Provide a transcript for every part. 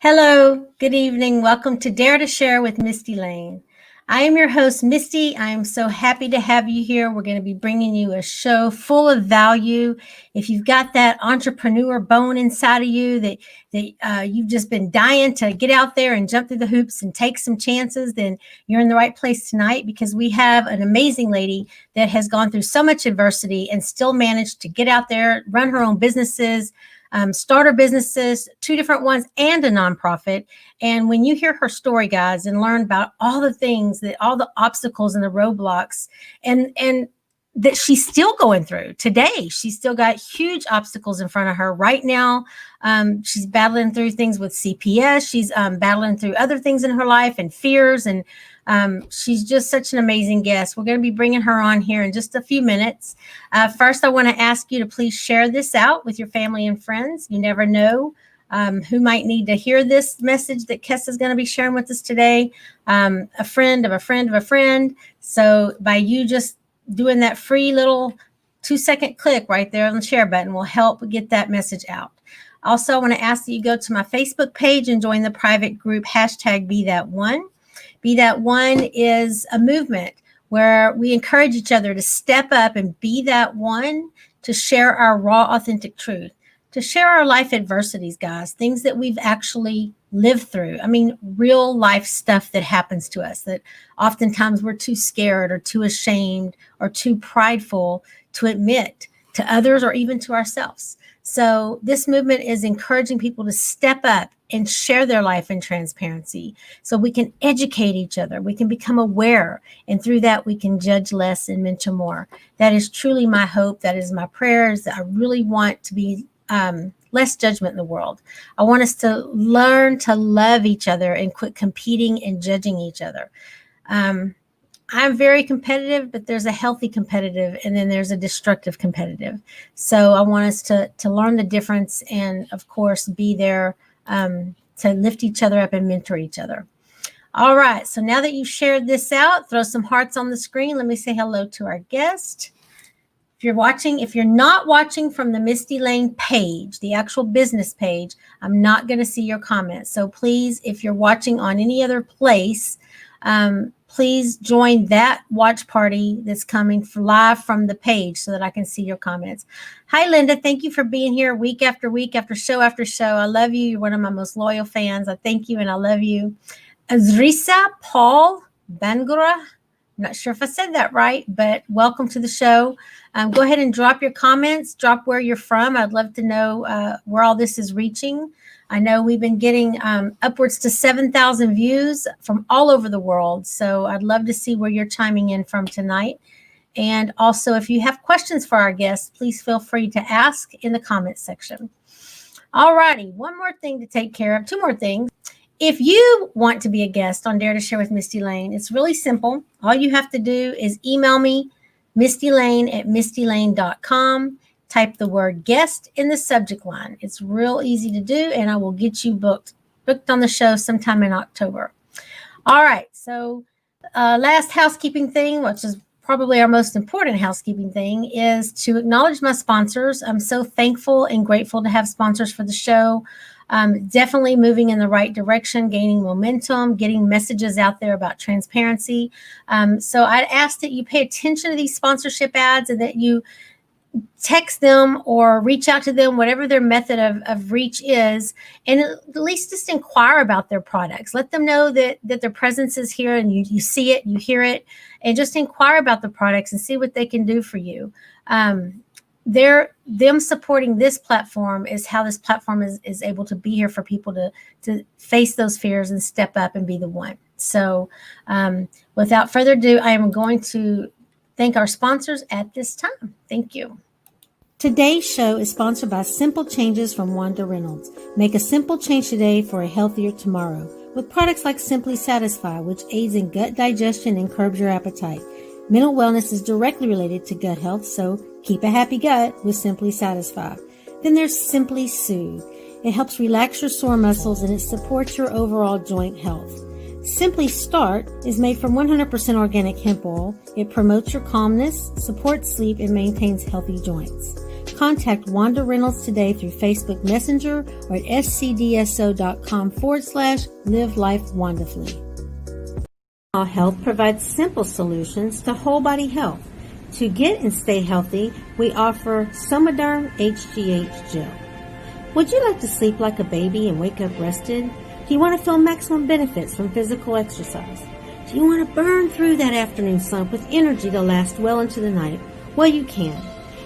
Hello, good evening. Welcome to Dare to Share with Misty Lane. I am your host, Misty. I am so happy to have you here. We're going to be bringing you a show full of value. If you've got that entrepreneur bone inside of you that you've just been dying to get out there and jump through the hoops and take some chances, then you're in the right place tonight because we have an amazing lady that has gone through so much adversity and still managed to get out there, run her own businesses, start her businesses, two different ones, and a nonprofit. And when you hear her story, guys, and learn about all the things that all the obstacles and the roadblocks and that she's still going through today, she's still got huge obstacles in front of her right now. She's battling through things with CPS. She's battling through other things in her life and fears. And she's just such an amazing guest. We're going to be bringing her on here in just a few minutes. First, I want to ask you to please share this out with your family and friends. You never know who might need to hear this message that Kess is going to be sharing with us today. A friend of a friend of a friend. So by you just doing that free little 2-second click right there on the share button will help get that message out. Also, I want to ask that you go to my Facebook page and join the private group #BeThatOne. Be That One is a movement where we encourage each other to step up and be that one to share our raw, authentic truth, to share our life adversities, guys, things that we've actually lived through. I mean, real life stuff that happens to us that oftentimes we're too scared or too ashamed or too prideful to admit to others or even to ourselves. So this movement is encouraging people to step up and share their life in transparency so we can educate each other. We can become aware. And through that, we can judge less and mentor more. That is truly my hope. That is my prayers. I really want to be less judgment in the world. I want us to learn to love each other and quit competing and judging each other. I'm very competitive, but there's a healthy competitive and then there's a destructive competitive. So I want us to learn the difference and, of course, be there to lift each other up and mentor each other. All right. So now that you've shared this out, throw some hearts on the screen. Let me say hello to our guest. If you're not watching from the Misty Lane page, the actual business page, I'm not going to see your comments. So please, if you're watching on any other place, please join that watch party that's coming live from the page so that I can see your comments. Hi, Linda. Thank you for being here week after week, after show. I love you. You're one of my most loyal fans. I thank you and I love you. Azrisa Paul Bangura. I'm not sure if I said that right, but welcome to the show. Go ahead and drop your comments. Drop where you're from. I'd love to know where all this is reaching. I know we've been getting upwards to 7,000 views from all over the world. So I'd love to see where you're chiming in from tonight. And also, if you have questions for our guests, please feel free to ask in the comments section. All righty. One more thing to take care of. Two more things. If you want to be a guest on Dare to Share with Misty Lane, it's really simple. All you have to do is email me, mistylane@mistylane.com. Type the word guest in the subject line. It's real easy to do, and I will get you booked on the show sometime in October. All right. So last housekeeping thing, which is probably our most important housekeeping thing, is to acknowledge my sponsors. I'm so thankful and grateful to have sponsors for the show. Definitely moving in the right direction, gaining momentum, getting messages out there about transparency. So I'd ask that you pay attention to these sponsorship ads and that you text them or reach out to them, whatever their method of reach is, and at least just inquire about their products. Let them know that their presence is here and you see it, you hear it, and just inquire about the products and see what they can do for you. Them supporting this platform is how this platform is able to be here for people to face those fears and step up and be the one. So without further ado, I am going to thank our sponsors at this time. Thank you. Today's show is sponsored by Simple Changes from Wanda Reynolds. Make a simple change today for a healthier tomorrow with products like Simply Satisfy, which aids in gut digestion and curbs your appetite. Mental wellness is directly related to gut health, so keep a happy gut with Simply Satisfy. Then there's Simply Soothe. It helps relax your sore muscles and it supports your overall joint health. Simply Start is made from 100% organic hemp oil. It promotes your calmness, supports sleep, and maintains healthy joints. contact Wanda Reynolds today through Facebook Messenger or at scdso.com/live life wonderfully. Health provides simple solutions to whole body health. To get and stay healthy, we offer Somaderm HGH Gel. Would you like to sleep like a baby and wake up rested? Do you want to feel maximum benefits from physical exercise? Do you want to burn through that afternoon slump with energy to last well into the night? Well, you can.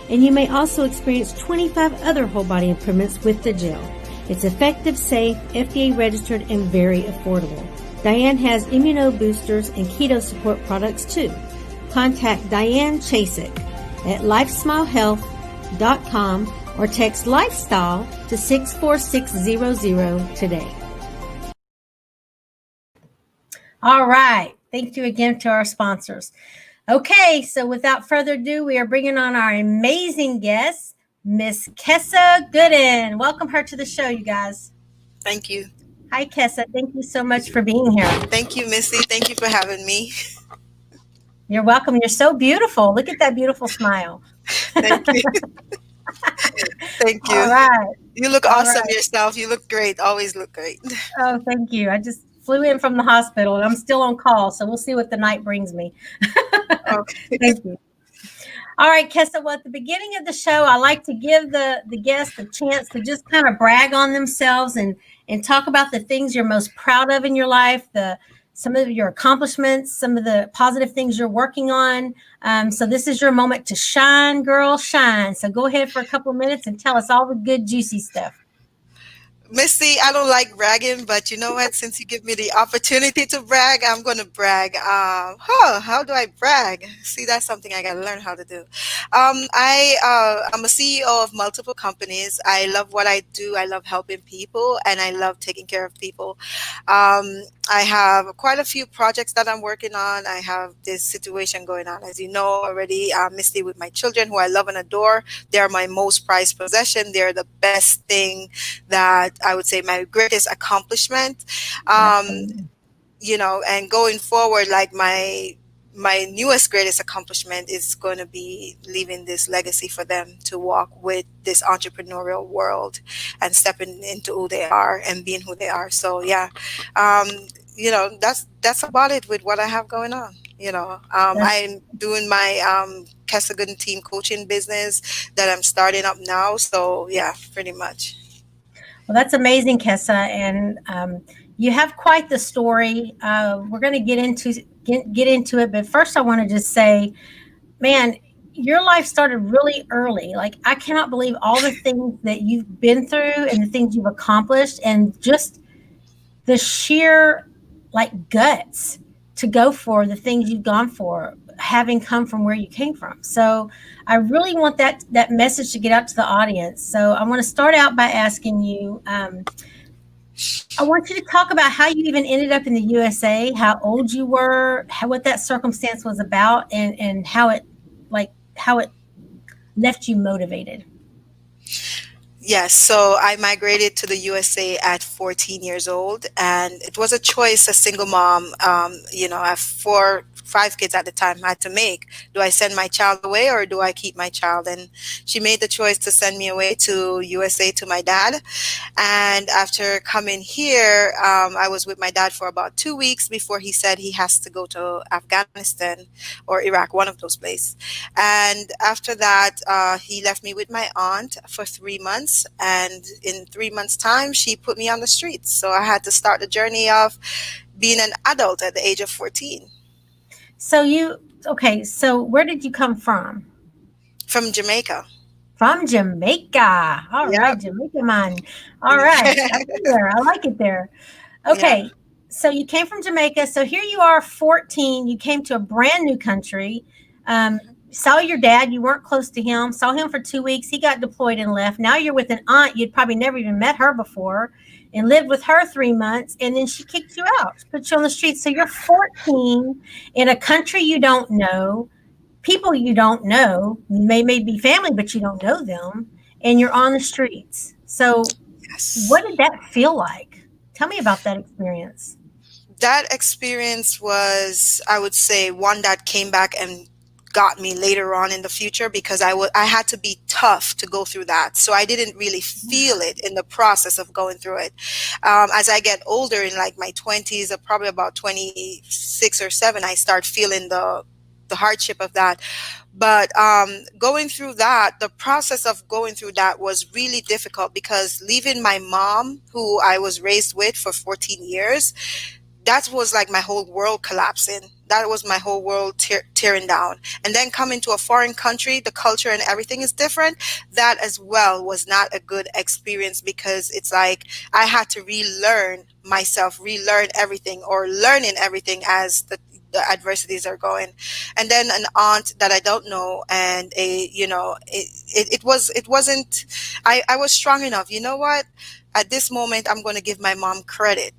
And you may also experience 25 other whole body improvements with the gel. It's effective, safe, FDA registered, and very affordable. Diane has immuno boosters and keto support products too. Contact Diane Chasik at lifesmilehealth.com or text lifestyle to 64600 today. All right. Thank you again to our sponsors. Okay, so without further ado, we are bringing on our amazing guest, Miss Kessa Gooden. Welcome her to the show, you guys. Thank you. Hi, Kessa. Thank you so much for being here. Thank you, Mistie. Thank you for having me. You're welcome. You're so beautiful. Look at that beautiful smile. Thank you. Thank you. All right. You look awesome yourself. You look great. Always look great. Oh, thank you. I just flew in from the hospital and I'm still on call, so we'll see what the night brings me. Okay. Thank you. All right, Kessa, well, at the beginning of the show, I like to give the guests a chance to just kind of brag on themselves and talk about the things you're most proud of in your life, some of your accomplishments, some of the positive things you're working on. So this is your moment to shine, girl, shine. So go ahead for a couple of minutes and tell us all the good, juicy stuff. Misty, I don't like bragging, but you know what? Since you give me the opportunity to brag, I'm going to brag. How do I brag? See, that's something I got to learn how to do. I'm a CEO of multiple companies. I love what I do. I love helping people, and I love taking care of people. I have quite a few projects that I'm working on. I have this situation going on, as you know already, Misty, with my children, who I love and adore. They're my most prized possession. They're the best thing that I would say my greatest accomplishment. And going forward, like my newest greatest accomplishment is going to be leaving this legacy for them to walk with this entrepreneurial world and stepping into who they are and being who they are. So yeah, that's about it with what I have going on. I'm doing my Kessa Gooden team coaching business that I'm starting up now. So yeah, pretty much. Well, that's amazing, Kessa, and you have quite the story. We're going to get into it, but first, I want to just say, man, your life started really early. Like, I cannot believe all the things that you've been through and the things you've accomplished, and just the sheer guts to go for the things you've gone for, having come from where you came from. So I really want that message to get out to the audience. So I want to start out by asking you, I want you to talk about how you even ended up in the USA, how old you were, what that circumstance was about, and how it left you motivated. Yes, so I migrated to the USA at 14 years old, and it was a choice a single mom, I have 5 kids at the time, had to make. Do I send my child away or do I keep my child? And she made the choice to send me away to USA to my dad. And after coming here, I was with my dad for about 2 weeks before he said he has to go to Afghanistan or Iraq, one of those places. And after that, he left me with my aunt for 3 months. And in 3 months' time, she put me on the streets. So I had to start the journey of being an adult at the age of 14. So where did you come from? From Jamaica. From Jamaica. All right, Jamaica man. All right. I like it there. Okay. Yeah. So you came from Jamaica. So here you are, 14. You came to a brand new country. Saw your dad. You weren't close to him. Saw him for 2 weeks. He got deployed and left. Now you're with an aunt. You'd probably never even met her before, and lived with her 3 months. And then she kicked you out, put you on the streets. So you're 14 in a country you don't know, people you don't know, may be family, but you don't know them, and you're on the streets. So What did that feel like? Tell me about that experience. That experience was, I would say, one that came back and got me later on in the future, because I had to be tough to go through that. So I didn't really feel it in the process of going through it. As I get older, in like my 20s, or probably about 26 or 7, I start feeling the hardship of that. But going through that, the process of going through that was really difficult, because leaving my mom, who I was raised with for 14 years, that was like my whole world collapsing. That was my whole world tearing down. And then coming to a foreign country, the culture and everything is different. That as well was not a good experience, because it's like I had to relearn myself, relearn everything, or learning everything as the adversities are going. And then an aunt that I don't know, and it wasn't, I was strong enough. You know what? At this moment, I'm going to give my mom credit,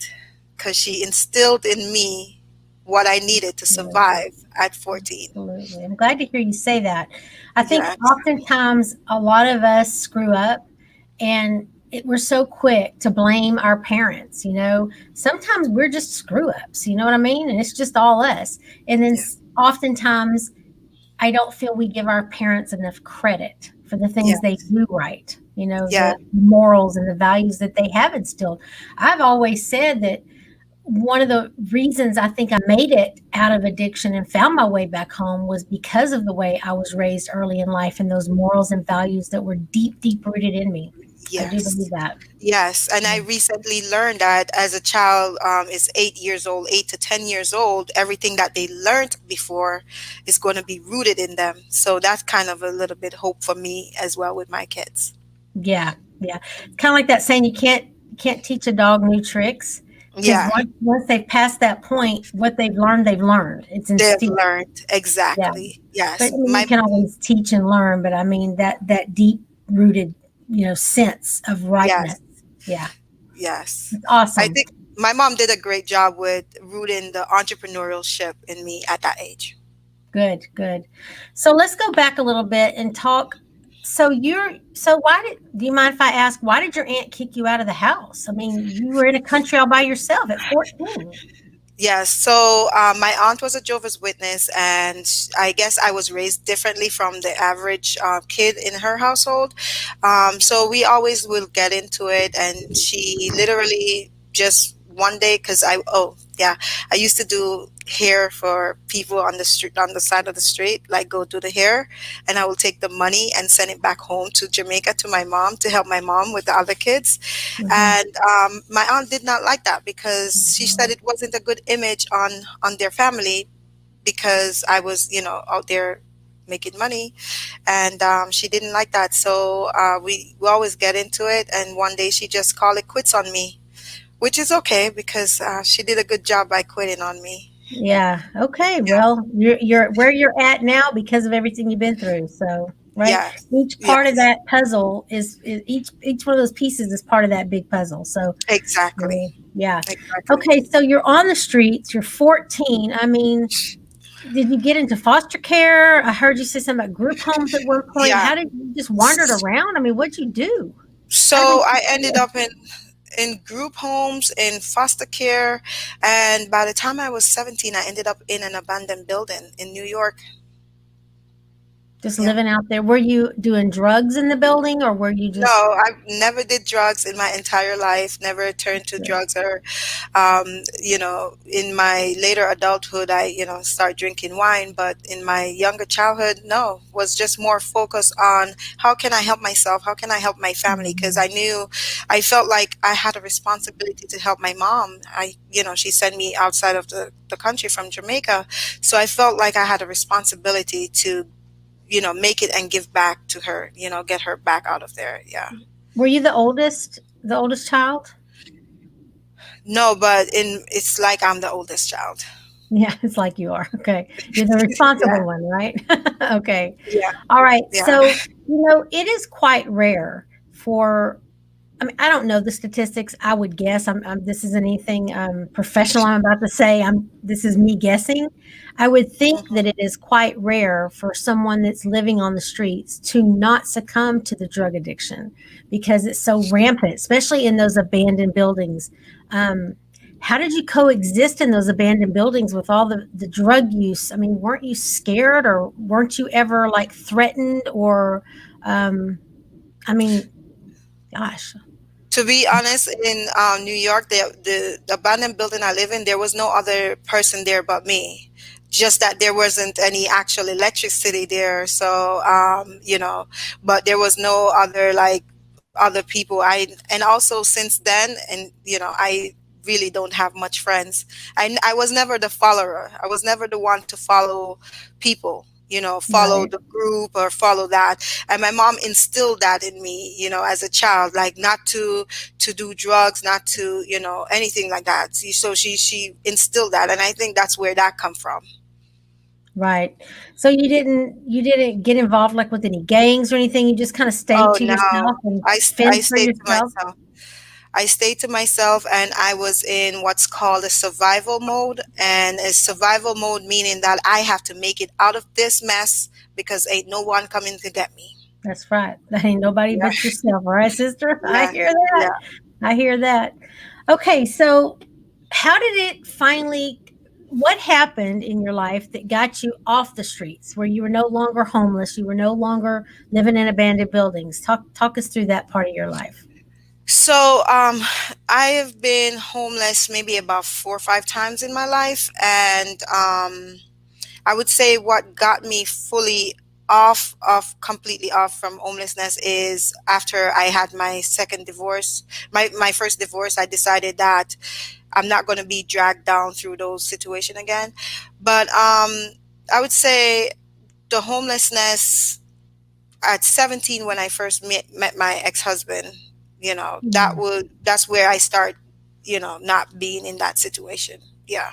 because she instilled in me what I needed to Absolutely. survive at 14. Absolutely. I'm glad to hear you say that. I think Yes, oftentimes a lot of us screw up and we're so quick to blame our parents. Sometimes we're just screw ups, you know what I mean? And it's just all us. And then yeah, oftentimes I don't feel we give our parents enough credit for the yeah, things they do right, yeah, the morals and the values that they have instilled. I've always said that one of the reasons I think I made it out of addiction and found my way back home was because of the way I was raised early in life and those morals and values that were deep, deep rooted in me. I do believe yes, that. yes. And I Yeah. recently learned that as a child is 8 years old, 8 to 10 years old, everything that they learned before is going to be rooted in them. So that's kind of a little bit hope for me as well with my kids. Yeah. Yeah. It's kind of like that saying you can't teach a dog new tricks because Yeah, once they've passed that point, what they've learned. It's they've instilled. learned Yeah. exactly. But Yes, I mean, you my can always teach and learn, but I mean that deep rooted, sense of rightness. yes. Yeah. Yes. It's I awesome. think my mom did a great job with rooting the entrepreneurship in me at that age. Good, good. So let's go back a little bit and talk. So do you mind if I ask, why did your aunt kick you out of the house? I mean, you were in a country all by yourself at 14. Yes. So my aunt was a Jehovah's Witness, and I guess I was raised differently from the average kid in her household. So we always will get into it, and she literally just one day, because oh yeah, I used to do hair for people on the street, on the side of the street, like go do the hair, and I will take the money and send it back home to Jamaica to my mom to help my mom with the other kids. Mhm. And my aunt did not like that, because she said it wasn't a good image on their family, because I was, out there making money, and she didn't like that. So we always get into it, and one day she just called it quits on me, which is okay, because she did a good job by quitting on me. Yeah. Okay. Yeah. Well, you're where you're at now because of everything you've been through. So, right. Yes. Each part of Yes. that puzzle is each one of those pieces is part of that big puzzle. So, Exactly. yeah. Yeah. Exactly. Okay. So you're on the streets. You're 14. I mean, did you get into foster care? I heard you say something about group homes at one point. Yeah. How did you just wandered around? I mean, what'd you do? How did they So I pick you ended up? up in group homes, in foster care, and by the time I was 17, I ended up in an abandoned building in New York. Just Yeah. living out there? Were you doing drugs in the building or were you No, just I never did drugs in my entire life, never turned to good? drugs, or in my later adulthood, I, start drinking wine, but in my younger childhood, no, was just more focused on how can I help myself? How can I help my family? Because Mhm. I felt like I had a responsibility to help my mom. She sent me outside of the country from Jamaica. So I felt like I had a responsibility to, make it and give back to her, get her back out of there. Yeah. Were you the oldest child? No, but it's like I'm the oldest child. Yeah, it's like you are. Okay. You're the Yeah, responsible one, right? Okay. yeah, All right. yeah. So, it is quite rare for I mean, I don't know the statistics. I would guess. This isn't anything professional. I'm about to say. This is me guessing. I would think that Mhm. it is quite rare for someone that's living on the streets to not succumb to the drug addiction because it's so rampant, especially in those abandoned buildings. Um, How did you coexist in those abandoned buildings with all the drug use? I mean, weren't you scared, or weren't you ever like threatened, or um I mean, gosh. To be honest, in New York, the abandoned building I live in, there was no other person there but me. Just that there wasn't any actual electricity there, so but there was no other like other people. And also since then, and I really don't have much friends. I was never the follower. I was never the one to follow people. Follow Right. the group or follow that. And my mom instilled that in me, as a child, like not to do drugs, not to, anything like that. So she instilled that, and I think that's where that come from. Right. So you didn't get involved like with any gangs or anything. You just kind of stayed Oh to no, yourself and I fend for stayed to yourself. myself. I stayed to myself, and I was in what's called a survival mode. And a survival mode meaning that I have to make it out of this mess because ain't no one coming to get me. That's right. That ain't nobody Yeah, but yourself. All right, sister. I yeah, hear that. yeah. I hear that. Okay, so how did it finally what happened in your life that got you off the streets where you were no longer homeless, you were no longer living in abandoned buildings? Talk us through that part of your life. So, I have been homeless maybe about 4 or 5 times in my life, and I would say what got me fully completely off from homelessness is after I had my second divorce. My first divorce, I decided that I'm not going to be dragged down through those situations again. But I would say the homelessness at 17, when I first met my ex-husband, Mm. that's where I start, not being in that situation. Yeah.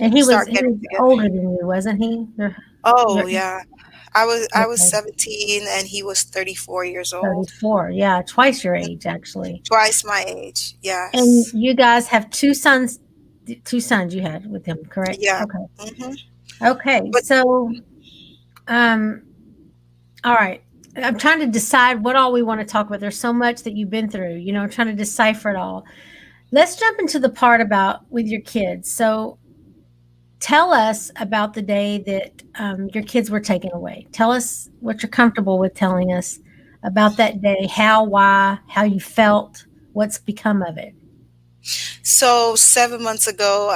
And he was Start he getting was together. older than you, wasn't he? Oh Your yeah. I was okay. 17 and he was 34 years old. 34. Yeah, twice your age actually. Twice my age. And Yes. you guys have two sons you had with him, correct? Yeah. Okay. Hmm. Okay. But So, um, all right. I'm trying to decide what all we want to talk about. There's so much that you've been through, I'm trying to decipher it all. Let's jump into the part about with your kids. So, tell us about the day that your kids were taken away. Tell us what you're comfortable with telling us about that day, how, why, how you felt, what's become of it. so 7 months ago,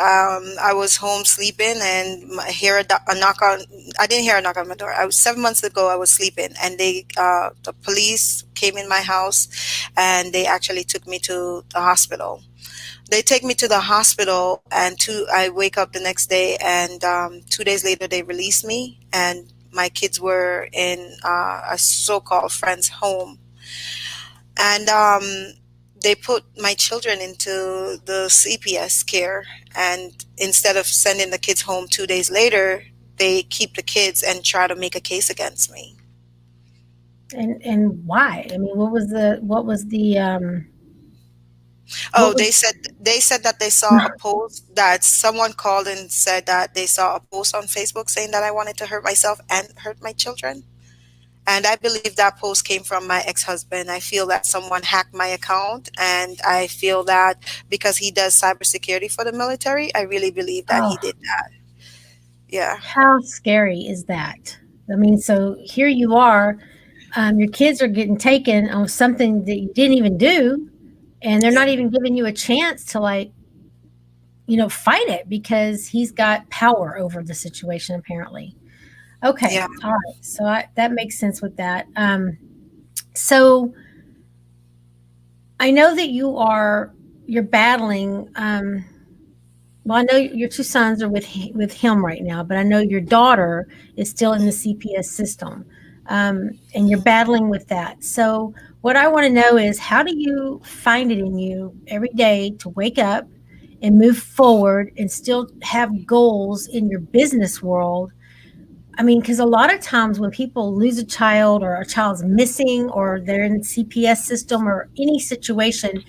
I was home sleeping and I hear a knock on. I didn't hear a knock on my door. I was 7 months ago. I was sleeping and the police came in my house, and they actually took me to the hospital. They take me to the hospital, and I wake up the next day, and 2 days later they release me, and my kids were in a so-called friend's home, and they put my children into the CPS care, and instead of sending the kids home 2 days later, they keep the kids and try to make a case against me. And why? I mean, what Oh, was they said that they saw a post that someone called and said that they saw a post on Facebook saying that I wanted to hurt myself and hurt my children. And I believe that post came from my ex-husband. I feel that someone hacked my account, and I feel that because he does cybersecurity for the military, I really believe that oh, he did that. Yeah. how scary is that? I mean, so here you are, your kids are getting taken on something that you didn't even do, and they're Yeah. not even giving you a chance to like, fight it because he's got power over the situation apparently. Okay, Yeah. all right. So that makes sense with that. So I know that you're battling. Well, I know your two sons are with him right now, but I know your daughter is still in the CPS system, and you're battling with that. So, what I want to know is, how do you find it in you every day to wake up and move forward and still have goals in your business world? I mean, because a lot of times when people lose a child or a child's missing or they're in the CPS system or any situation,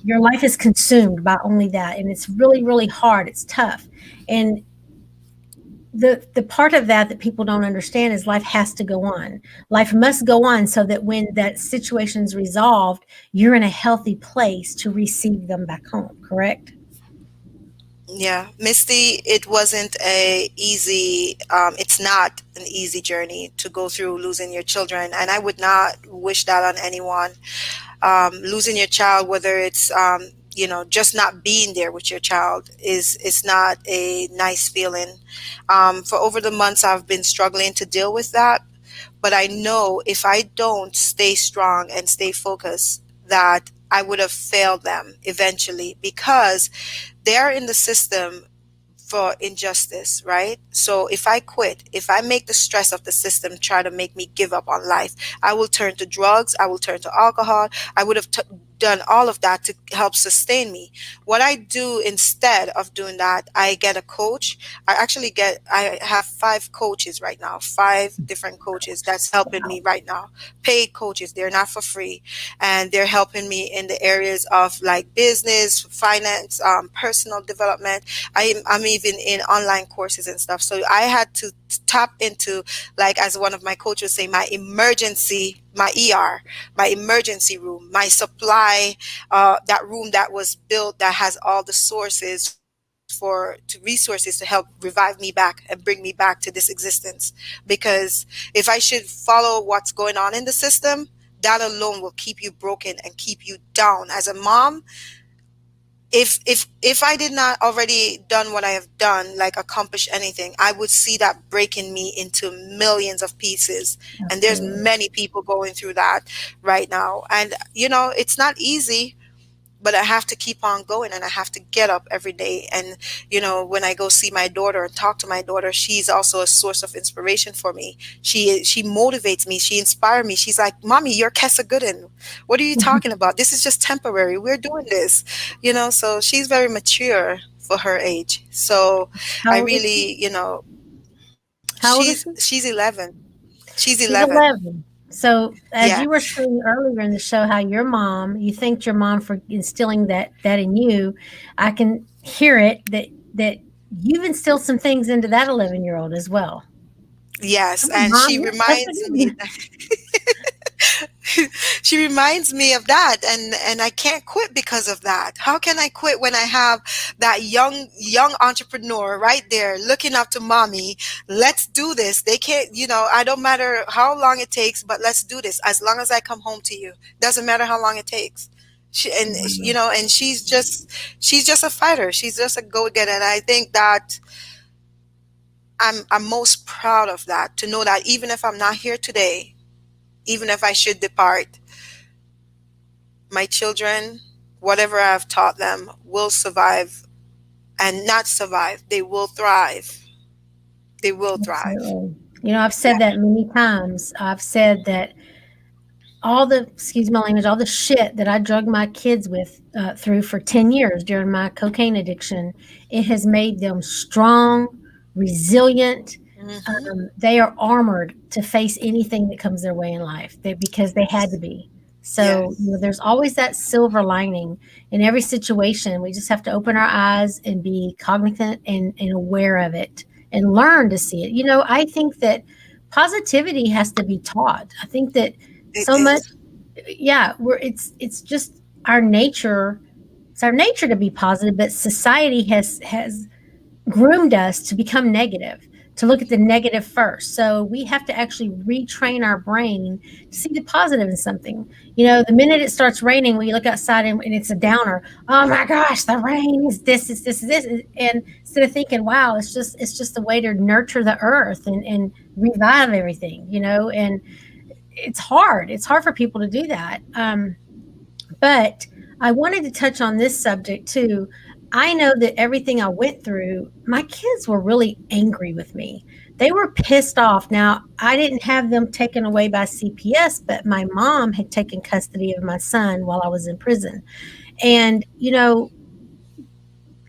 your life is consumed by only that, and it's really really hard, it's tough. And the part of that people don't understand is life has to go on. Life must go on so that when that situation is resolved, you're in a healthy place to receive them back home, correct? Yeah, Misty, it wasn't a easy, it's not an easy journey to go through losing your children, and I would not wish that on anyone. Losing your child, whether it's just not being there with your child, is not a nice feeling. For over the months, I've been struggling to deal with that, but I know if I don't stay strong and stay focused, that I would have failed them eventually, because they're in the system for injustice, right? So if I quit, if I make the stress of the system try to make me give up on life, I will turn to drugs, I will turn to alcohol. I would have done all of that to help sustain me. What I do instead of doing that, I get a coach. I have 5 coaches right now, 5 different coaches that's helping Wow. me right now. Paid coaches, they're not for free, and they're helping me in the areas of like business, finance, personal development. I'm even in online courses and stuff. So I had to tap into, like as one of my coaches say, my ER, my emergency room, my supply, that room that was built that has all the sources resources to help revive me back and bring me back to this existence. Because if I should follow what's going on in the system, that alone will keep you broken and keep you down as a mom. If I did not already done what I have done, like accomplish anything, I would see that breaking me into millions of pieces. And there's Absolutely. many people going through that right now. And it's not easy, but I have to keep on going, and I have to get up every day. And when I go see my daughter and talk to my daughter, she's also a source of inspiration for me. She motivates me, she inspires me. She's like, "Mommy, you're Kessa Gooden. What are you talking about? This is just temporary. We're doing this." So she's very mature for her age. So I How old is she? really, How old she's is she? she's 11. She's She's 11. 11. So, as Yeah. you were saying earlier in the show, how your mom, you thanked your mom for instilling that in you. I can hear it that you've instilled some things into that 11-year-old as well. Yes, Come on, and mom, she you're Kessa reminds me Gooden. she reminds me of that, and I can't quit because of that. How can I quit when I have that young entrepreneur right there looking up to mommy? Let's do this. They can't, I don't matter how long it takes, but let's do this. As long as I come home to you, doesn't matter how long it takes. And she's just a fighter. She's just a go-getter, and I think that I'm most proud of that, to know that even if I'm not here today, even if I should depart, my children, whatever I've taught them, will survive, and not survive. They will thrive. They will thrive. Absolutely. I've said that many times. I've said that all the, excuse my language, all the shit that I drug my kids with through for 10 years during my cocaine addiction, it has made them strong, resilient. Hmm. They are armored to face anything that comes their way in life because they had to be. So, Yes, there's always that silver lining in every situation. We just have to open our eyes and be cognizant and aware of it and learn to see it. I think that positivity has to be taught. I think that it so much, is. yeah, it's just our nature. It's our nature to be positive, but society has groomed us to become negative, to look at the negative first. So we have to actually retrain our brain to see the positive in something. The minute it starts raining, when you look outside and it's a downer, oh my gosh, the rain is this, is this, is this. And instead of thinking, wow, it's just a way to nurture the earth and revive everything, and it's hard. It's hard for people to do that. But I wanted to touch on this subject too. I know that everything I went through, my kids were really angry with me. They were pissed off. Now, I didn't have them taken away by CPS, but my mom had taken custody of my son while I was in prison. And,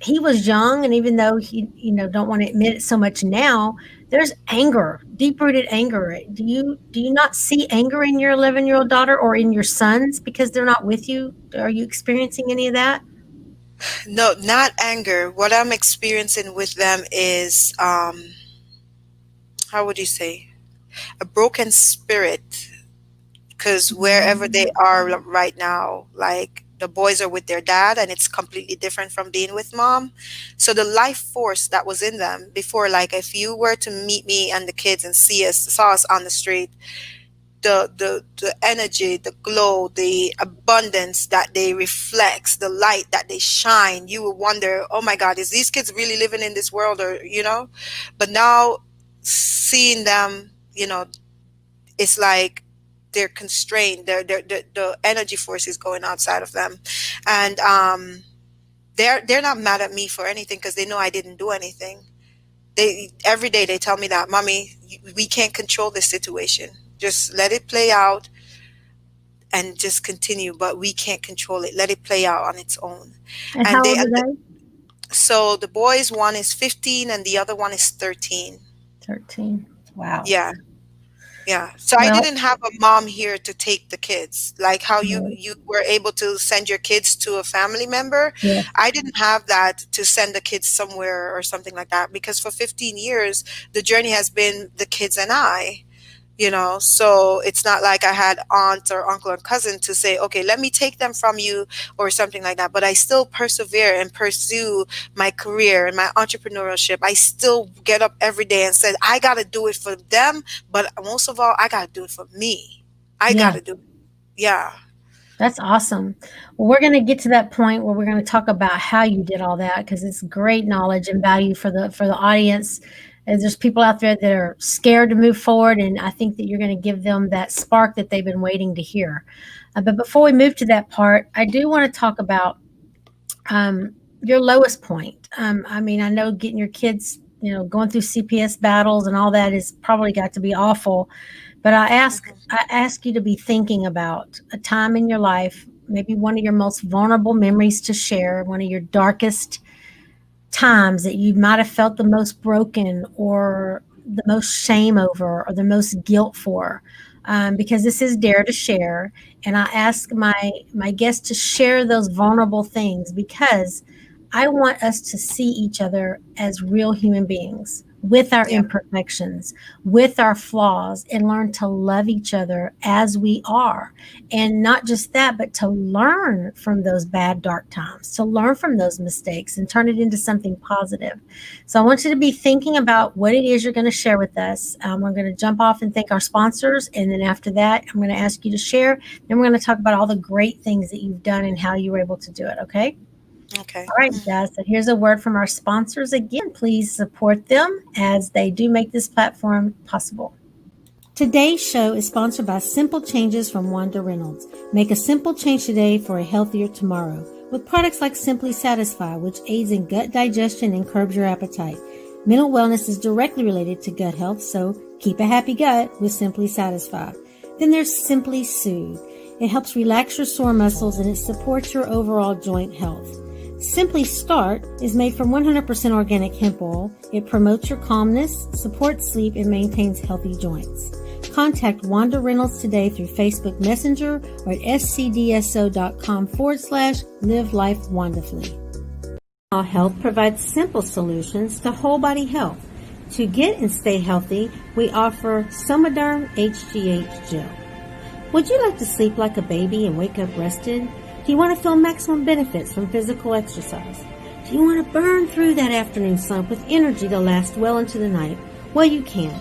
he was young, and even though he don't want to admit it so much now, there's anger, deep-rooted anger. Do you not see anger in your 11-year-old daughter or in your sons because they're not with you? Are you experiencing any of that? No, not anger. What I'm experiencing with them is, how would you say, a broken spirit. Because wherever they Mhm. are right now, like The boys are with their dad, and it's completely different from being with mom. So the life force that was in them before, like if you were to meet me and the kids and saw us on the street, the energy, the glow, the abundance that they reflect, the light that they shine, you will wonder, oh my God, is these kids really living in this world, or But now seeing them, it's like they're constrained. The energy force is going outside of them, and they're not mad at me for anything because they know I didn't do anything. They every day they tell me that, mommy, we can't control this situation. Just let it play out and just continue, but we can't control it. Let it play out on its own. And And how they old are they? so the boys, one is 15 and the other one is 13. 13. Wow. Yeah. Yeah. So I Well, didn't have a mom here to take the kids. Like how you right. you were able to send your kids to a family member. Yes. I didn't have that to send the kids somewhere or something like that, because for 15 years the journey has been the kids and I. So it's not like I had aunt or uncle or cousin to say, okay, let me take them from you or something like that. But I still persevere and pursue my career and my entrepreneurship. I still get up every day and say, I got to do it for them, but most of all, I got to do it for me. I got Yeah. to do it. Yeah. That's awesome. Well, we're going to get to that point where we're going to talk about how you did all that, because it's great knowledge and value for the audience. And there's people out there that are scared to move forward, and I think that you're going to give them that spark that they've been waiting to hear. But before we move to that part, I do want to talk about your lowest point. I mean, I know getting your kids, going through CPS battles and all that is probably got to be awful. But I ask you to be thinking about a time in your life, maybe one of your most vulnerable memories to share, one of your darkest times that you might have felt the most broken or the most shame over or the most guilt for. Because this is Dare to Share, and I ask my guests to share those vulnerable things because I want us to see each other as real human beings with our Yeah. imperfections, with our flaws, and learn to love each other as we are. And not just that, but to learn from those bad, dark times, to learn from those mistakes and turn it into something positive. So I want you to be thinking about what it is you're going to share with us. We're going to jump off and thank our sponsors. And then after that, I'm going to ask you to share. Then we're going to talk about all the great things that you've done and how you were able to do it. Okay. Okay. All right, guys. So here's a word from our sponsors. Again, please support them as they do make this platform possible. Today's show is sponsored by Simple Changes from Wanda Reynolds. Make a simple change today for a healthier tomorrow with products like Simply Satisfy, which aids in gut digestion and curbs your appetite. Mental wellness is directly related to gut health, so keep a happy gut with Simply Satisfy. Then there's Simply Soothe. It helps relax your sore muscles and it supports your overall joint health. Simply Start is made from 100% organic hemp oil. It promotes your calmness, supports sleep, and maintains healthy joints. Contact Wanda Reynolds today through Facebook Messenger or at scdso.com/live life wonderfully. Health provides simple solutions to whole body health. To get and stay healthy, we offer Somaderm HGH Gel. Would you like to sleep like a baby and wake up rested? Do you want to feel maximum benefits from physical exercise? Do you want to burn through that afternoon slump with energy to last well into the night? Well, you can.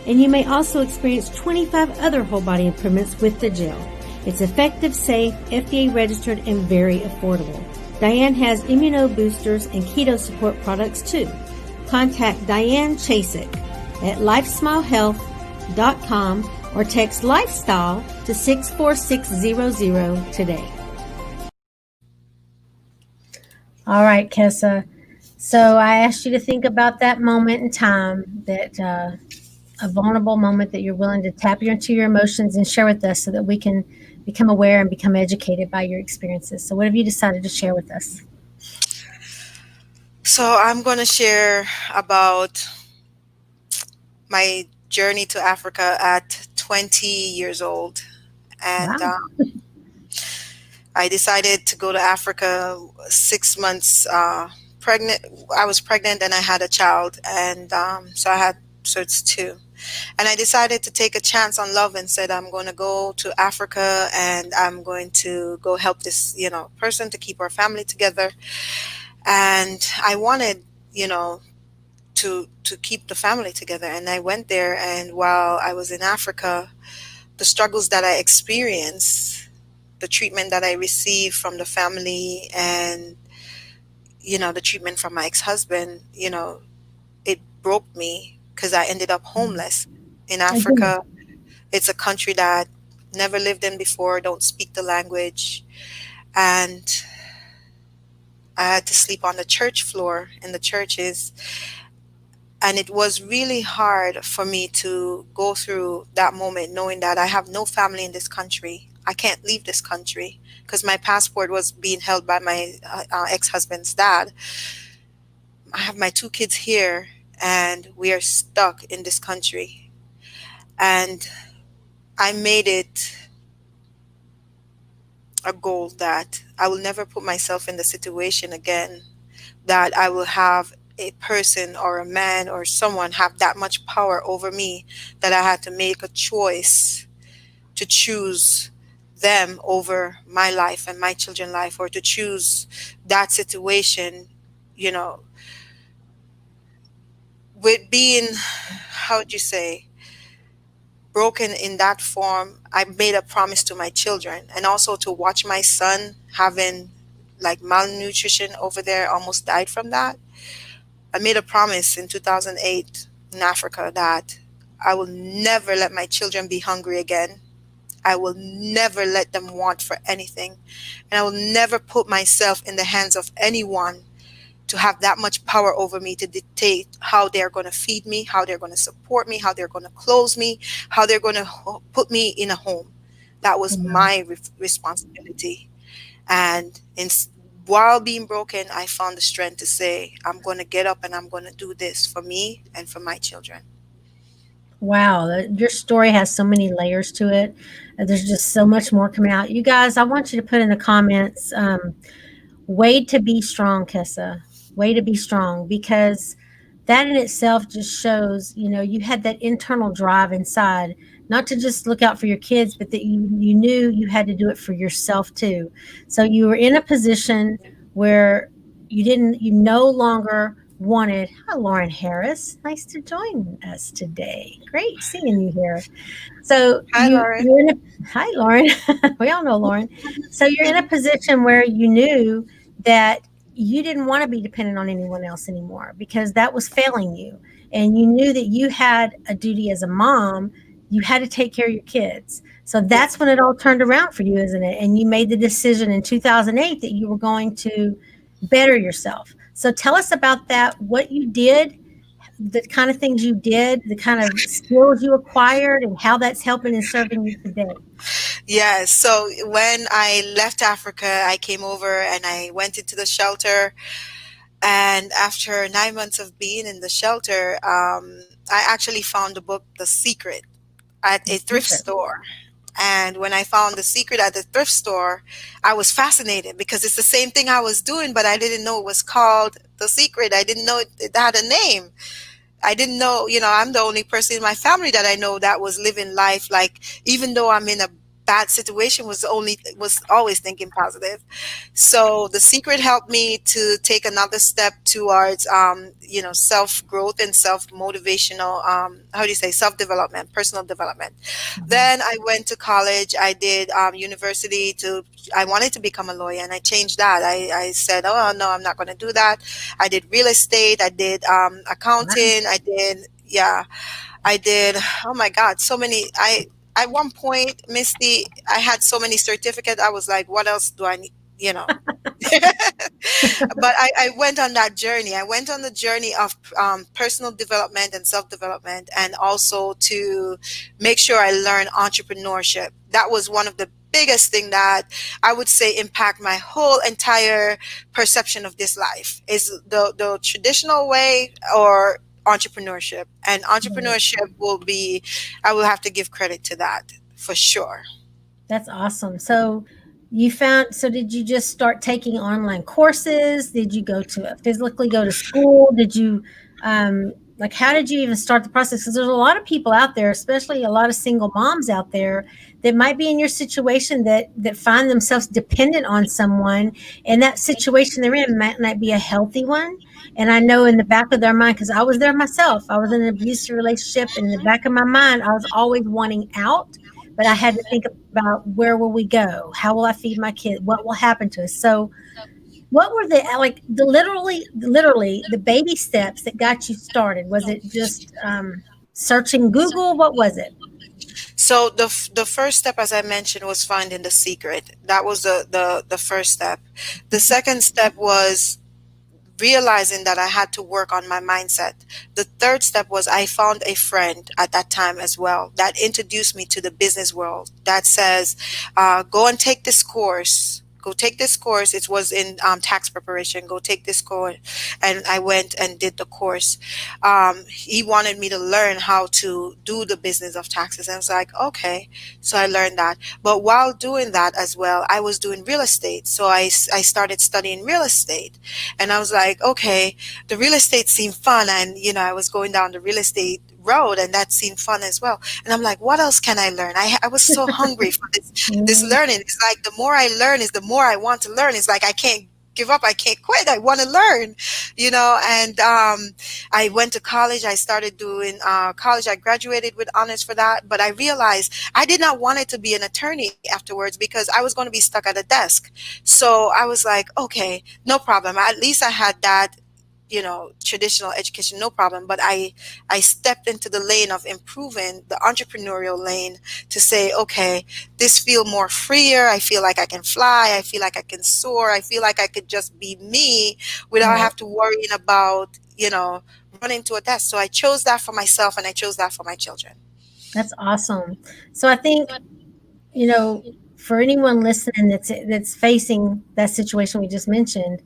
And you may also experience 25 other whole body improvements with the gel. It's effective, safe, FDA registered, and very affordable. Diane has immuno boosters and keto support products too. Contact Diane Chasik at lifesmilehealth.com or text lifestyle to 64600 today. All right, Kessa. So I asked you to think about that moment in time, that a vulnerable moment that you're willing to tap into your emotions and share with us so that we can become aware and become educated by your experiences. So what have you decided to share with us? So I'm going to share about my journey to Africa at 20 years old. And Wow. I decided to go to Africa 6 months pregnant. I was pregnant and I had a child. And so it's two. And I decided to take a chance on love and said, I'm going to go to Africa and I'm going to go help this, person to keep our family together. And I wanted, to keep the family together. And I went there, and while I was in Africa, the struggles that I experienced, the treatment that I received from the family, and the treatment from my ex-husband, it broke me because I ended up homeless in I did. Africa. It's a country that never lived in before, don't speak the language, and I had to sleep on the church floor in the churches. And it was really hard for me to go through that moment knowing that I have no family in this country. I can't leave this country because my passport was being held by my ex-husband's dad. I have my two kids here and we are stuck in this country. And I made it a goal that I will never put myself in the situation again, that I will have a person or a man or someone have that much power over me that I had to make a choice to choose them over my life and my children's life, or to choose that situation, you know, with being, how would you say, broken in that form. I made a promise to my children and also to watch my son having like malnutrition over there, almost died from that. I made a promise in 2008 in Africa that I will never let my children be hungry again. I will never let them want for anything. And I will never put myself in the hands of anyone to have that much power over me to dictate how they're going to feed me, how they're going to support me, how they're going to clothe me, how they're going to put me in a home. That was Wow. my responsibility. And while being broken, I found the strength to say, I'm going to get up and I'm going to do this for me and for my children. Wow, your story has so many layers to it. There's just so much more coming out. You guys, I want you to put in the comments, way to be strong, Kessa. Way to be strong, because that in itself just shows, you had that internal drive inside, not to just look out for your kids, but that you knew you had to do it for yourself too. So you were in a position where you no longer wanted. Hi, Lauren Harris. Nice to join us today. Great seeing you here. So Hi, Lauren. you're in a hi, Lauren. We all know Lauren. So you're in a position where you knew that you didn't want to be dependent on anyone else anymore because that was failing you. And you knew that you had a duty as a mom. You had to take care of your kids. So Yeah. that's when it all turned around for you, isn't it? And you made the decision in 2008 that you were going to better yourself. So tell us about that, what you did, the kind of things you did, the kind of skills you acquired, and how that's helping and serving you today. Yeah. So when I left Africa, I came over and I went into the shelter. And after 9 months of being in the shelter, I actually found the book, The Secret, at The a thrift secret. store. And when I found The Secret at the thrift store, I was fascinated because it's the same thing I was doing, but I didn't know it was called The Secret. I didn't know it had a name. I didn't know, I'm the only person in my family that I know that was living life like, even though I'm in a bad situation, was always thinking positive. So the secret helped me to take another step towards, self growth and self motivational, how do you say, self development, personal development. Mhm. Then I went to college. I did university to. I wanted to become a lawyer, and I changed that. I said, "Oh no, I'm not going to do that." I did real estate. I did Wow. accounting. I did, yeah. I did. Oh my God, so many. I At one point, Misty, I had so many certificates. I was like, "What else do I need?" You know. But I went on that journey. I went on the journey of personal development and self development, and also to make sure I learned entrepreneurship. That was one of the biggest thing that I would say impact my whole entire perception of this life is the traditional way or entrepreneurship. And Right. entrepreneurship will be, I will have to give credit to that for sure. That's awesome. So did you just start taking online courses? Did you go to physically go to school? Did you Like, how did you even start the process? Because there's a lot of people out there, especially a lot of single moms out there, that might be in your situation, that find themselves dependent on someone, and that situation they're in might not be a healthy one. And I know in the back of their mind, because I was there myself, I was in an abusive relationship, and in the back of my mind, I was always wanting out, but I had to think about, where will we go? How will I feed my kid? What will happen to us? So what were the, like, the literally the baby steps that got you started? Was it just searching Google? What was it? So the first step, as I mentioned, was finding the secret. That was the first step. The second step was realizing that I had to work on my mindset. The third step was I found a friend at that time as well that introduced me to the business world that says, go and take this course. Go take this course. It was in tax preparation. Go take this course. And I went and did the course. He wanted me to learn how to do the business of taxes. And I was like, okay. So I learned that. But while doing that as well, I was doing real estate. So I started studying real estate. And I was like, okay, the real estate seemed fun. And, I was going down the real estate road and that seemed fun as well. And I'm like, what else can I learn? I was so hungry for this Mhm. learning. It's like the more I learn is the more I want to learn. It's like I can't give up. I can't quit. I want to learn, and I went to college. I started doing college. I graduated with honors for that. But I realized I did not want it to be an attorney afterwards because I was going to be stuck at a desk. So I was like, okay, no problem. At least I had that, traditional education, no problem. But I stepped into the lane of improving the entrepreneurial lane to say, okay, this feel more freer. I feel like I can fly. I feel like I can soar. I feel like I could just be me without Right. have to worrying about, running to a desk. So I chose that for myself and I chose that for my children. That's awesome. So I think, for anyone listening that's facing that situation we just mentioned,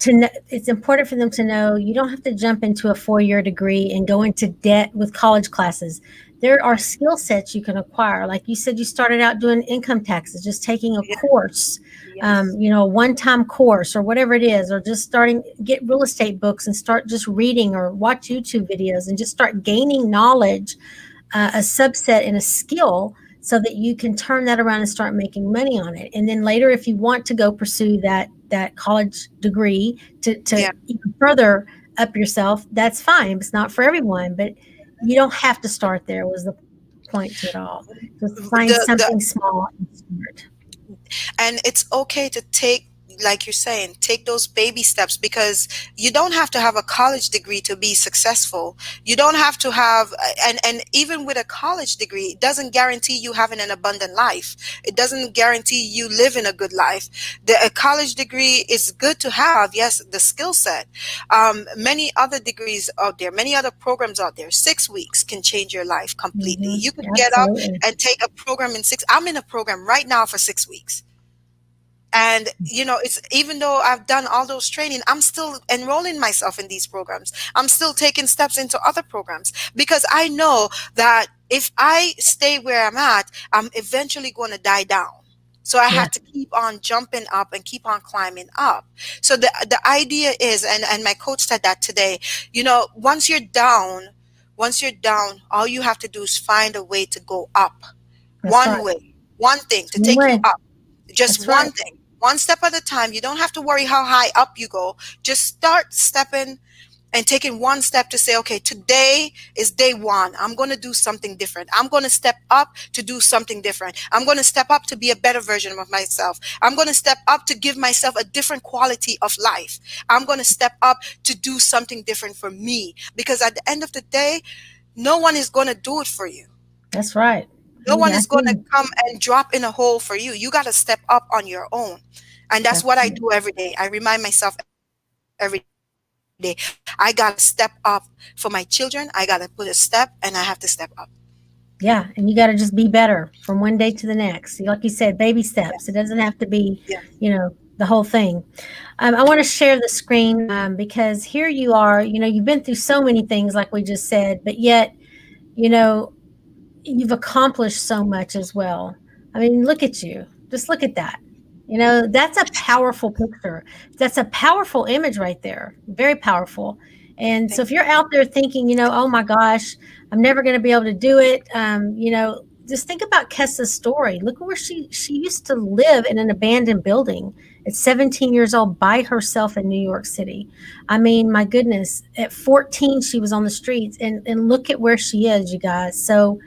to know, it's important for them to know you don't have to jump into a 4-year degree and go into debt with college classes. There are skill sets you can acquire. Like you said, you started out doing income taxes, just taking a Yeah. course, Yes. a one-time course or whatever it is, or just starting, get real estate books and start just reading, or watch YouTube videos and just start gaining knowledge, a subset and a skill, so that you can turn that around and start making money on it. And then later, if you want to go pursue that college degree to Yeah. even further up yourself, that's fine. It's not for everyone, but you don't have to start there. Was the point to it all. Just find something The small and start. And it's okay to take, like you're saying, take those baby steps, because you don't have to have a college degree to be successful. You don't have to have, and even with a college degree, it doesn't guarantee you having an abundant life. It doesn't guarantee you living a good life. A college degree is good to have, yes, the skill set. Many other degrees out there, many other programs out there, 6 weeks can change your life completely. Hmm. You could get up Absolutely. and take a program in six. I'm in a program right now for 6 weeks. And it's, even though I've done all those training, I'm still enrolling myself in these programs. I'm still taking steps into other programs because I know that if I stay where I'm at, I'm eventually going to die down. So I Yeah, had to keep on jumping up and keep on climbing up. So the idea is, and my coach said that today, once you're down, all you have to do is find a way to go up. that's One right. way, one thing to One take you way. up, just That's right. one thing, one step at a time. You don't have to worry how high up you go. Just start stepping and taking one step to say, okay, today is day one. I'm going to do something different. I'm going to step up to do something different. I'm going to step up to be a better version of myself. I'm going to step up to give myself a different quality of life. I'm going to step up to do something different for me, because at the end of the day, no one is going to do it for you. That's right. No one I is going to hear. come and drop in a hole for you. You got to step up on your own. And that's That's what I right. do every day. I remind myself every day, I got to step up for my children. I got to put a step and I have to step up. Yeah, and you got to just be better from one day to the next. Like you said, baby steps. It doesn't have to be, Yeah. the whole thing. I want to share the screen, because here you are. You've been through so many things, like we just said, but yet, you know, you've accomplished so much as well. I mean, look at you. Just look at that. That's a powerful picture. That's a powerful image right there. Very powerful. And so Thank if you're out there thinking, oh my gosh, I'm never going to be able to do it, just think about Kessa's story. Look where she used to live in an abandoned building at 17 years old by herself in New York City. I mean, my goodness, at 14 she was on the streets, and look at where she is, you guys. So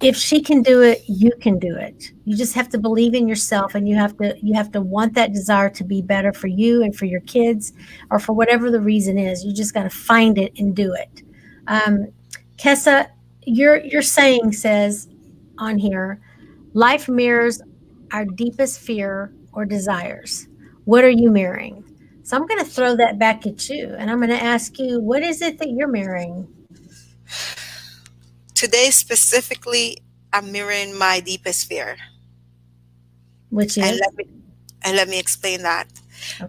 if she can do it, you can do it. You just have to believe in yourself, and you have to want that desire to be better for you and for your kids, or for whatever the reason is. You just got to find it and do it. Um, Kessa, your saying says on here, life mirrors our deepest fear or desires. What are you mirroring? So I'm going to throw that back at you, and I'm going to ask you, what is it that you're mirroring? Today specifically, I'm mirroring my deepest fear, Which and is let me explain that.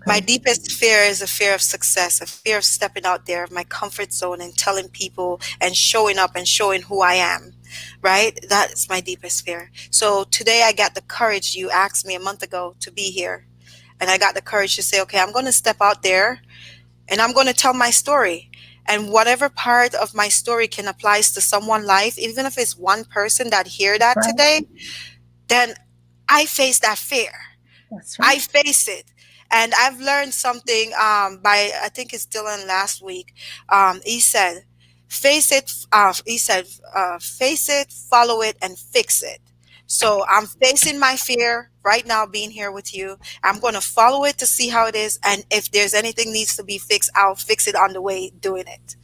My okay. deepest fear is a fear of success, a fear of stepping out there of my comfort zone and telling people and showing up and showing who I am. Right? That's my deepest fear. So today I got the courage you asked me a month ago to be here. And I got the courage to say, okay, I'm going to step out there and I'm going to tell my story. And whatever part of my story can apply to someone's life, even if it's one person that hear That's that right. today, then I face that fear. That's I right. face it. And I've learned something by, I think it's Dylan last week. He said, face it, follow it, and fix it. So I'm facing my fear right now, being here with you. I'm going to follow it to see how it is. And if there's anything needs to be fixed, I'll fix it on the way doing it.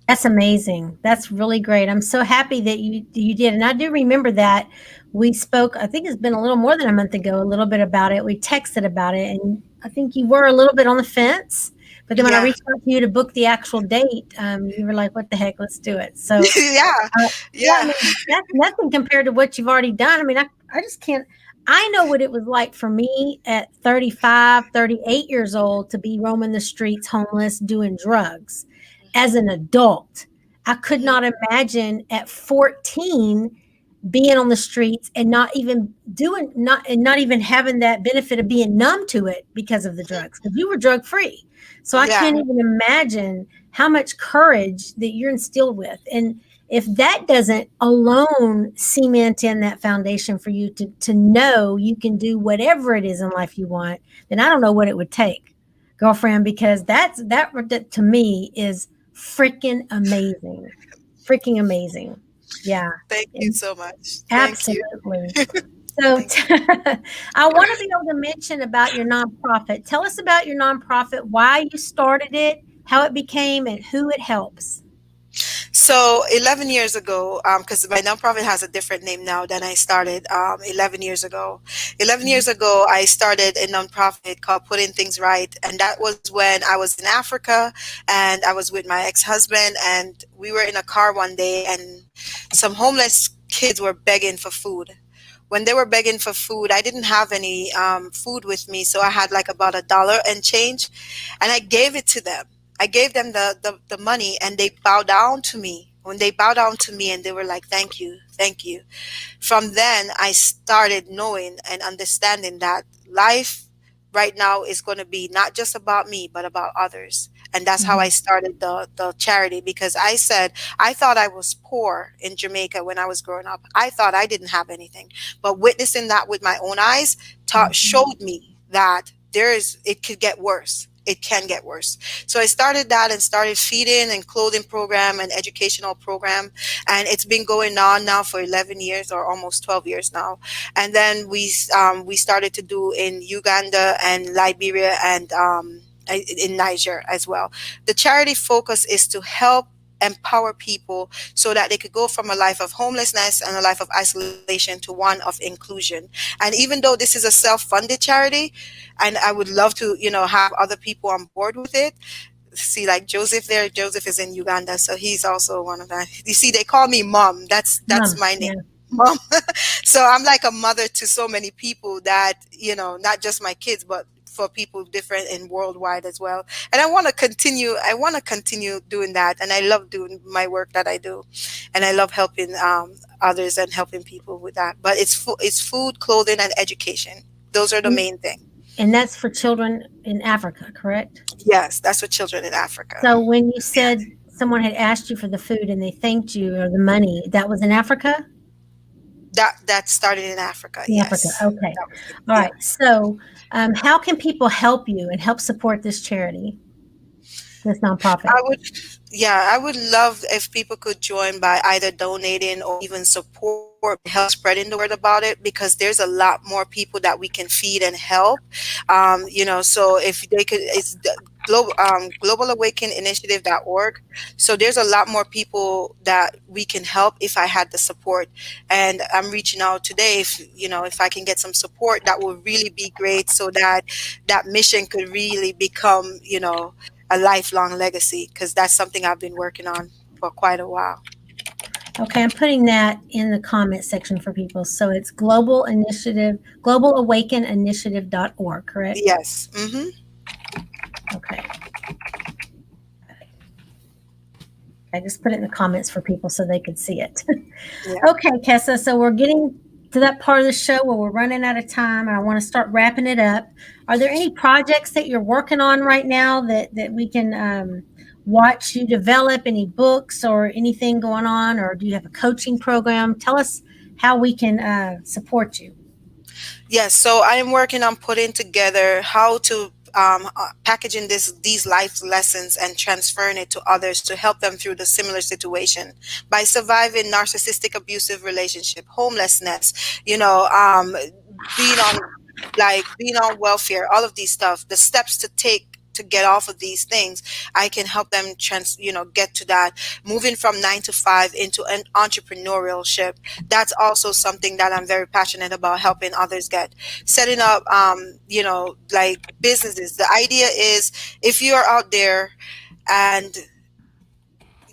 That's amazing. That's really great. I'm so happy that you did. And I do remember that we spoke, I think it's been a little more than a month ago, a little bit about it. We texted about it, and I think you were a little bit on the fence. But then when I Yeah. reached out to you to book the actual date, you were like, what the heck, let's do it. So Yeah. yeah, I Yeah. mean, that's nothing compared to what you've already done. I mean, I just can't. I know what it was like for me at 35, 38 years old to be roaming the streets homeless, doing drugs as an adult. I could Mhm. not imagine at 14 being on the streets and not even having that benefit of being numb to it because of the drugs, because you were drug free. So I Yeah. can't even imagine how much courage that you're instilled with. And if that doesn't alone cement in that foundation for you to know you can do whatever it is in life you want, then I don't know what it would take, girlfriend, because that to me is freaking amazing. Freaking amazing. Yeah. Thank you And so much. Thank you. absolutely. So I want to be able to mention about your nonprofit. Tell us about your nonprofit, why you started it, how it became, and who it helps. So 11 years ago, because my nonprofit has a different name now than I started 11 years ago. 11 Mhm. years ago, I started a nonprofit called Putting Things Right. And that was when I was in Africa and I was with my ex-husband, and we were in a car one day and some homeless kids were begging for food. When they were begging for food, I didn't have any food with me. So I had like about $1 and change, and I gave it to them. I gave them the money, and they bowed down to me. When they bowed down to me and they were like, thank you, thank you. From then, I started knowing and understanding that life right now is going to be not just about me, but about others. And that's how I Mhm. started the charity, because I said, I thought I was poor in Jamaica when I was growing up. I thought I didn't have anything. But witnessing that with my own eyes Mhm. showed me that it could get worse. It can get worse. So I started that and started feeding and clothing program and educational program, and it's been going on now for 11 years or almost 12 years now. And then we started to do in Uganda and Liberia and in Niger as well. The charity focus is to help empower people so that they could go from a life of homelessness and a life of isolation to one of inclusion. And even though this is a self-funded charity, and I would love to, have other people on board with it. See, like Joseph there, Joseph is in Uganda, so he's also one of that. You see, they call me mom. That's Mom, my name, yeah. mom. So I'm like a mother to so many people that, not just my kids, but for people different and worldwide as well. And I want to continue doing that, and I love doing my work that I do, and I love helping others and helping people with that. But it's food, clothing, and education. Those are the And main things. And that's for children in Africa, correct? Yes, that's for children in Africa. So when you said someone had asked you for the food and they thanked you or the money, that was in Africa? That started in Africa. In Africa. Yes, Okay. that was the, All yeah. right. So, how can people help you and help support this charity, this nonprofit? I would, yeah, I would love if people could join by either donating or even support by help spreading the word about it, because there's a lot more people that we can feed and help. So if they could, it's the Global Awaken Initiative.org. So there's a lot more people that we can help if I had the support. And I'm reaching out today. If I can get some support, that would really be great, so that that mission could really become, a lifelong legacy, because that's something I've been working on for quite a while. Okay, I'm putting that in the comment section for people. So it's Global Initiative, globalawakeninitiative.org, correct? Yes. Hmm. Okay. I just put it in the comments for people so they could see it. Yeah. Okay, Kessa. So we're getting to that part of the show where we're running out of time and I want to start wrapping it up. Are there any projects that you're working on right now that we can watch you develop? Any books or anything going on? Or do you have a coaching program? Tell us how we can support you. Yes, so I am working on putting together how to packaging these life lessons and transferring it to others to help them through the similar situation by surviving narcissistic abusive relationship, homelessness, being on being on welfare, all of these stuff, the steps to take to get off of these things. I can help them get to that, moving from 9 to 5 into an entrepreneurship. That's also something that I'm very passionate about, helping others get, setting up like businesses. The idea is, if you're out there and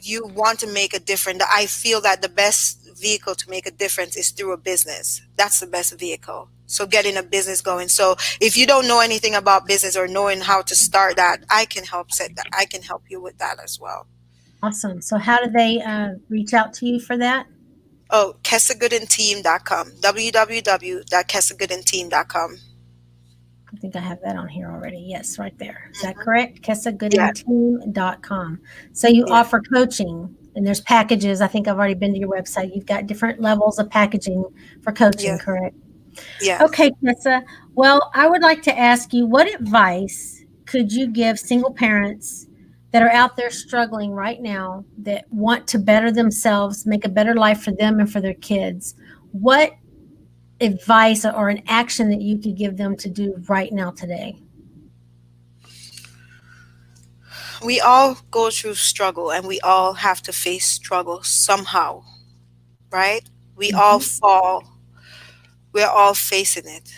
you want to make a difference, I feel that the best vehicle to make a difference is through a business. That's the best vehicle. So getting a business going. So if you don't know anything about business or knowing how to start that, I can help set that. I can help you with that as well. Awesome. So how do they reach out to you for that? Oh, KessaGoodandTeam.com. www.KessaGoodandTeam.com. I think I have that on here already. Yes, right there. Is that correct? Yeah, KessaGoodandTeam.com. So you yeah, offer coaching and there's packages. I think I've already been to your website. You've got different levels of packaging for yeah, coaching, correct? yeah. Okay, Tessa. Well, I would like to ask you, what advice could you give single parents that are out there struggling right now that want to better themselves, make a better life for them and for their kids? What advice or an action that you could give them to do right now today? We all go through struggle, and we all have to face struggle somehow, right? We all Mhm. fall. We're all facing it.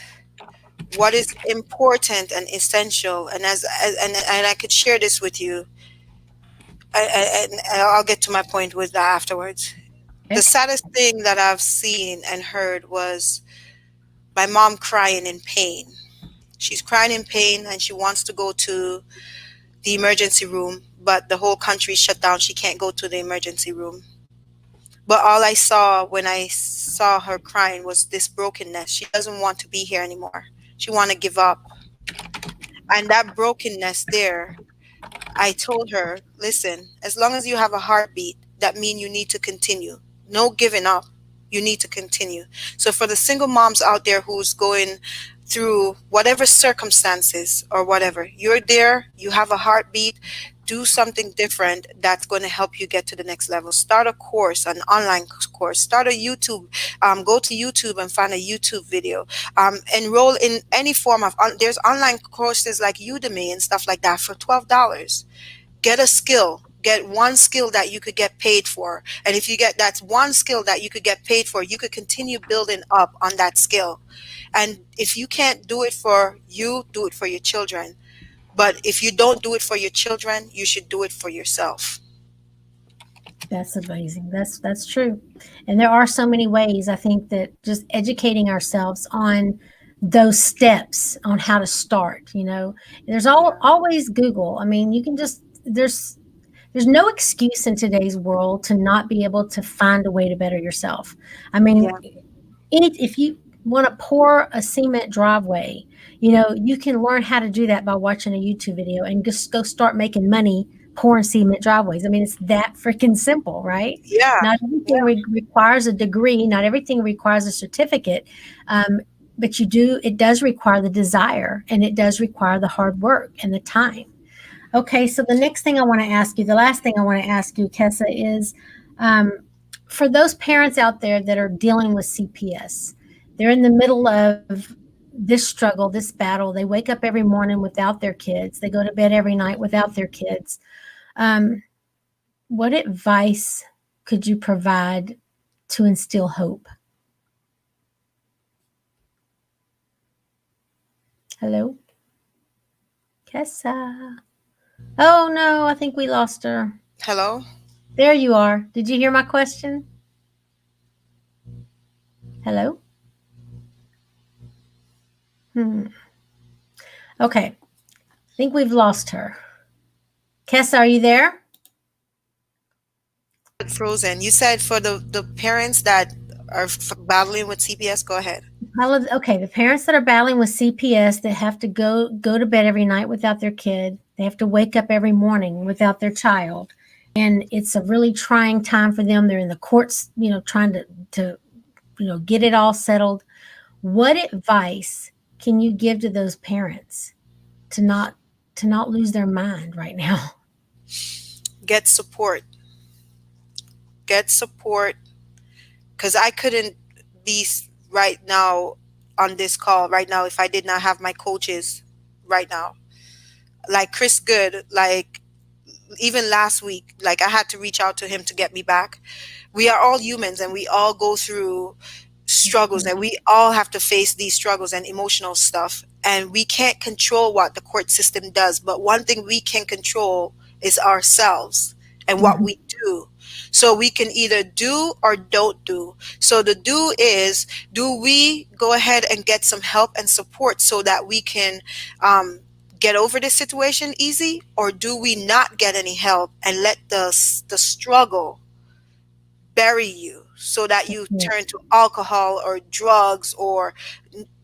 What is important and essential, and and I could share this with you, and I'll get to my point with that afterwards. The Okay. saddest thing that I've seen and heard was my mom crying in pain. She's crying in pain and she wants to go to the emergency room, but the whole country shut down. She can't go to the emergency room. But all I saw when I saw her crying was this brokenness. She doesn't want to be here anymore. She want to give up. And that brokenness there, I told her, listen, as long as you have a heartbeat, that means you need to continue. No giving up. You need to continue. So for the single moms out there who's going through whatever circumstances or whatever, you're there, you have a heartbeat, do something different that's going to help you get to the next level. Start a course, an online course, start a YouTube, go to YouTube and find a YouTube video, enroll in any form of, there's online courses like Udemy and stuff like that for $12. Get a skill, get one skill that you could get paid for, and if you get that one skill that you could get paid for, you could continue building up on that skill. And if you can't do it for you, do it for your children. But if you don't do it for your children, you should do it for yourself. That's amazing. That's true. And there are so many ways I think that just educating ourselves on those steps on how to start, There's Yeah, always Google. I mean, you can just there's no excuse in today's world to not be able to find a way to better yourself. I mean, yeah, if you want to pour a cement driveway, you can learn how to do that by watching a YouTube video and just go start making money pouring cement driveways. I mean, it's that freaking simple, right? Yeah. Not everything requires a degree, not everything requires a certificate. Um, but it does require the desire, and it does require the hard work and the time. Okay, so the next thing I want to ask you, the last thing I want to ask you, Kessa, is um, for those parents out there that are dealing with CPS, they're in the middle of this struggle, this battle. They wake up every morning without their kids, they go to bed every night without their kids. Um, what advice could you provide to instill hope? Hello, Kessa. Oh no, I think we lost her. Hello? There you are. Did you hear my question? Hello? Hmm. Okay. I think we've lost her. Kessa, are you there? Frozen. You said for the parents that are battling with CPS, go ahead. Okay, the parents that are battling with CPS that have to go to bed every night without their kid, they have to wake up every morning without their child, and it's a really trying time for them. They're in the courts, trying to get it all settled. What advice can you give to those parents to not lose their mind right now? Get support. Get support, because I couldn't be right now on this call right now if I did not have my coaches right now. Like Chris Good, like even last week, like I had to reach out to him to get me back. We are all humans and we all go through struggles, and we all have to face these struggles and emotional stuff, and we can't control what the court system does, but one thing we can control is ourselves and what Mhm. we do. So we can either do or don't do. So the do is, do we go ahead and get some help and support so that we can get over this situation easy, or do we not get any help and let the struggle bury you so that you Yeah, turn to alcohol or drugs, or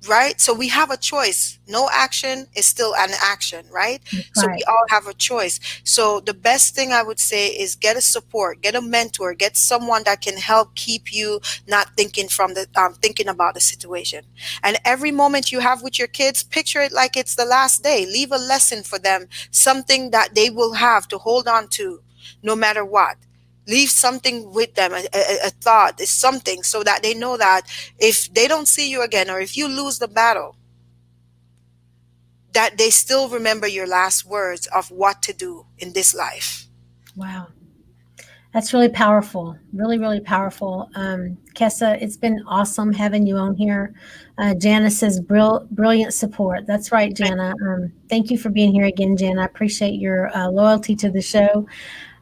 right? So we have a choice. No action is still an action, right? that's So we right. all have a choice. So the best thing I would say is get a support, get a mentor, get someone that can help keep you not thinking from the thinking about the situation. And every moment you have with your kids, picture it like it's the last day. Leave a lesson for them, something that they will have to hold on to no matter what. Leave something with them, a thought is something, so that they know that if they don't see you again, or if you lose the battle, that they still remember your last words of what to do in this life. Wow. That's really powerful, really, really powerful. Kessa, it's been awesome having you on here. Jana says, brilliant support. That's right, Jana. Thank you for being here again, Jana. I appreciate your loyalty to the show,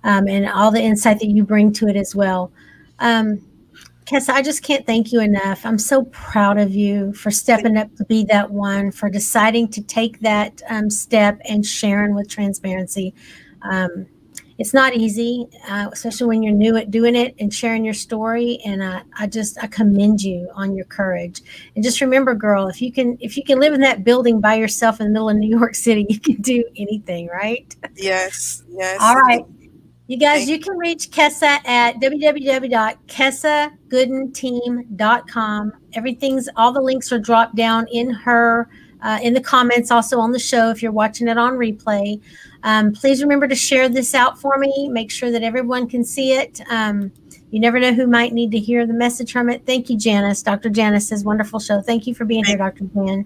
and all the insight that you bring to it as well. Um, Kessa, I just can't thank you enough. I'm so proud of you for stepping up to be that one, for deciding to take that step and sharing with transparency. Um, it's not easy, especially when you're new at doing it and sharing your story. And I commend you on your courage. And just remember, girl, if you can live in that building by yourself in the middle of New York City, you can do anything, right? Yes, All yes, right. indeed. You guys, Thank you can reach Kessa at www.kessagoodenteam.com. All the links are dropped down in the comments, also on the show if you're watching it on replay. Please remember to share this out for me. Make sure that everyone can see it. You never know who might need to hear the message from it. Thank you, Janice. Dr. Janice says, wonderful show. Thank you for being here, thank, Dr. Jan.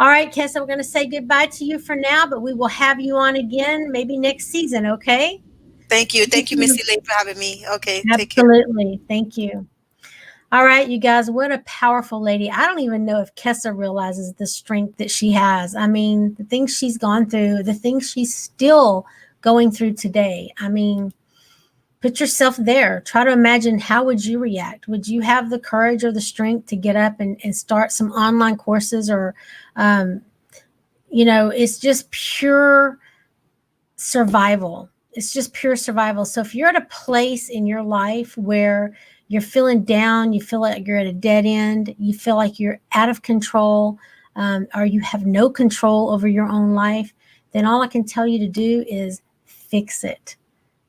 All right, Kessa, we're going to say goodbye to you for now, but we will have you on again maybe next season, okay? thank you, Missy Lane, for having me. Okay, take care. Absolutely. Thank you. All right, you guys, what a powerful lady. I don't even know if Kessa realizes the strength that she has. I mean, the things she's gone through, the things she's still going through today. I mean, put yourself there. Try to imagine, how would you react? Would you have the courage or the strength to get up and start some online courses, or, um, it's just pure survival. It's just pure survival. So if you're at a place in your life where you're feeling down, you feel like you're at a dead end, you feel like you're out of control, or you have no control over your own life, then all I can tell you to do is fix it.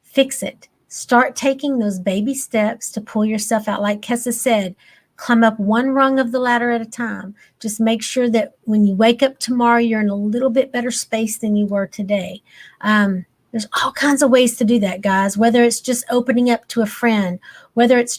Fix it. Start taking those baby steps to pull yourself out. Like Kessa said, climb up one rung of the ladder at a time. Just make sure that when you wake up tomorrow, you're in a little bit better space than you were today. There's all kinds of ways to do that, guys, whether it's just opening up to a friend, whether it's